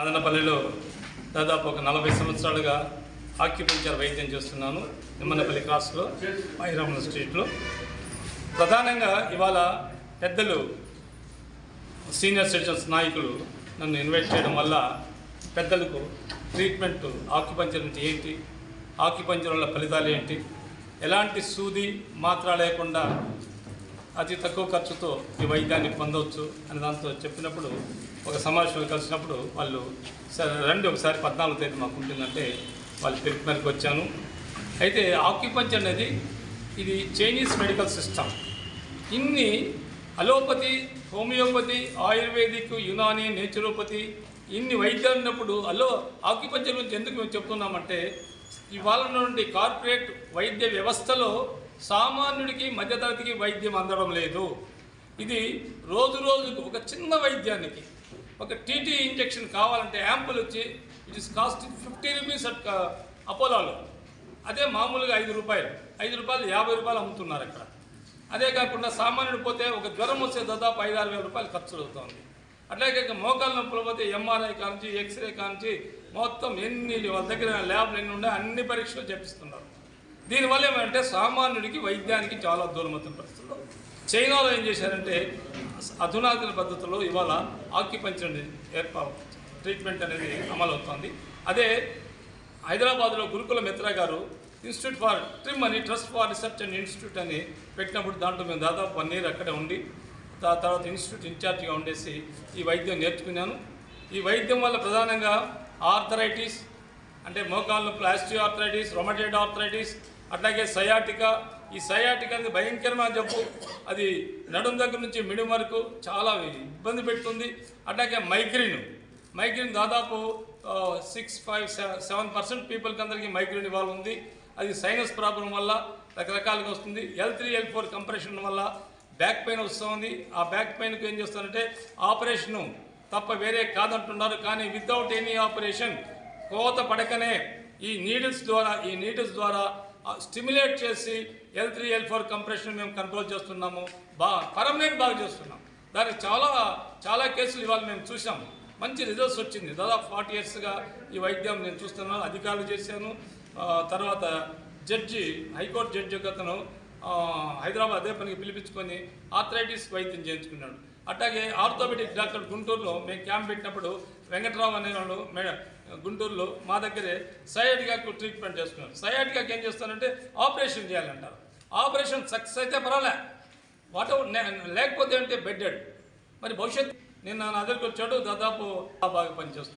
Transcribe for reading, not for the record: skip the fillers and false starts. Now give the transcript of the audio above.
మదనపల్లిలో దాదాపు ఒక 40 సంవత్సరాలుగా ఆక్యుపంచర్ వైద్యం చేస్తున్నాను. నిమ్మనపల్లి క్రాస్లో మైరామన్ స్ట్రీట్లో. ప్రధానంగా ఇవాళ పెద్దలు సీనియర్ సిటిజన్స్ నాయకులు నన్ను ఇన్వైట్ చేయడం వల్ల పెద్దలకు ట్రీట్మెంట్ ఆక్యుపంచర్ అంటే ఏంటి, ఆక్యుపంచర్ వల్ల ఫలితాలు ఏంటి, ఎలాంటి సూది మాత్ర లేకుండా అతి తక్కువ ఖర్చుతో ఈ వైద్యాన్ని పొందవచ్చు అని దాంతో చెప్పినప్పుడు ఒక సమావేశంలో కలిసినప్పుడు వాళ్ళు సరే రండి ఒకసారి 14వ తేదీ మాకు ఉంటుందంటే వాళ్ళు పిలుపు మేరకు వచ్చాను. అయితే ఆక్యుపంచర్ అనేది ఇది చైనీస్ మెడికల్ సిస్టమ్. ఇన్ని allopathy, homeopathy, ayurvedic, Unani, naturopathy ఇన్ని వైద్యాలు ఉన్నప్పుడు ఆక్యుపంచర్ గురించి ఎందుకు మేము చెప్తున్నామంటే ఇవాళ నుండి కార్పొరేట్ వైద్య వ్యవస్థలో సామాన్యుడికి మధ్యతరగతికి వైద్యం అందడం లేదు. ఇది రోజు రోజుకు ఒక చిన్న వైద్యానికి ఒక టీటీ ఇంజెక్షన్ కావాలంటే యాంపుల్ వచ్చి it is cost 50 rupees at అపోలోలో. అదే మామూలుగా 5 రూపాయలు 50 రూపాయలు అమ్ముతున్నారు అక్కడ. అదే కాకుండా సామాన్యుడు పోతే ఒక జ్వరం వస్తే దాదాపు 5-6 వేల రూపాయలు ఖర్చు అవుతుంది. అట్లాగే మోకాళ్ళ నొప్పులు పోతే ఎంఆర్ఐ కానించి ఎక్స్రే కానించి మొత్తం వాళ్ళ దగ్గర ల్యాబ్లు ఎన్ని ఉండే అన్ని పరీక్షలు చేపిస్తున్నారు. దీనివల్ల ఏమంటే సామాన్యుడికి వైద్యానికి చాలా దూరమవుతున్న పరిస్థితుల్లో చైనాలో ఏం చేశారంటే అధునాతన పద్ధతిలో ఇవాళ ఆక్యుపంచర్ ట్రీట్మెంట్ అనేది అమలవుతుంది. అదే హైదరాబాద్లో గురుకుల మిత్ర గారు ఇన్స్టిట్యూట్ ఫర్ ట్రిమ్ అని trust for research and institute అని పెట్టినప్పుడు దాంట్లో మేము దాదాపు 1 year అక్కడే ఉండి తర్వాత ఇన్స్టిట్యూట్ ఇన్ఛార్జిగా ఉండేసి ఈ వైద్యం నేర్చుకున్నాను. ఈ వైద్యం వల్ల ప్రధానంగా ఆర్థరైటిస్ అంటే మోకాళ్ళ నొప్పులు, ఆస్టియోఆర్థరైటిస్, రొమటైడ్ ఆర్థరైటిస్, అట్లాగే సయాటికా. ఈ సయాటికా అనేది భయంకరమైన జబ్బు. అది నడుం దగ్గర నుంచి మిడిం వరకు చాలా ఇబ్బంది పెడుతుంది. అట్లాగే మైగ్రేన్ దాదాపు 6-7% పీపుల్కి అందరికీ మైగ్రేన్ ఇవాళ ఉంది. అది సైనస్ ప్రాబ్లం వల్ల రకరకాలుగా వస్తుంది. L3, L4 కంప్రెషన్ వల్ల బ్యాక్ పెయిన్ వస్తుంది. ఆ బ్యాక్ పెయిన్కి ఏం చేస్తారంటే ఆపరేషను తప్ప వేరే కాదంటున్నారు. కానీ వితౌట్ ఎనీ ఆపరేషన్ కోత పడకనే ఈ నీడిల్స్ ద్వారా స్టిమ్యులేట్ చేసి L3, L4 కంప్రెషన్ మేము కంట్రోల్ చేస్తున్నాము. పర్మనెంట్ బాగా చేస్తున్నాం. దానికి చాలా కేసులు ఇవాళ మేము చూసాం. మంచి రిజల్ట్స్ వచ్చింది. దాదాపు 40 yearsగా ఈ వైద్యం నేను చూస్తున్నాను. అధికారులు చేశాను. తర్వాత హైకోర్టు జడ్జి అతను హైదరాబాద్ అదే పనికి పిలిపించుకొని ఆర్థరైటిస్ వైద్యం చేయించుకున్నాడు. అట్లాగే ఆర్థోపెడిక్ డాక్టర్ గుంటూరులో మేము క్యాంప్ పెట్టినప్పుడు వెంకట్రావు అనేవాడు గుంటూరులో మా దగ్గరే సయాటికాకు ట్రీట్మెంట్ చేస్తున్నారు. సయాటికాకి ఏం చేస్తారంటే ఆపరేషన్ చేయాలంటారు. ఆపరేషన్ సక్సెస్ అయితే పర్వాలే, లేకపోతే అంటే బెడ్డెడ్. మరి భవిష్యత్తు నిన్న నా దగ్గరికి వచ్చాడు, దాదాపు బాగా పనిచేస్తుంది.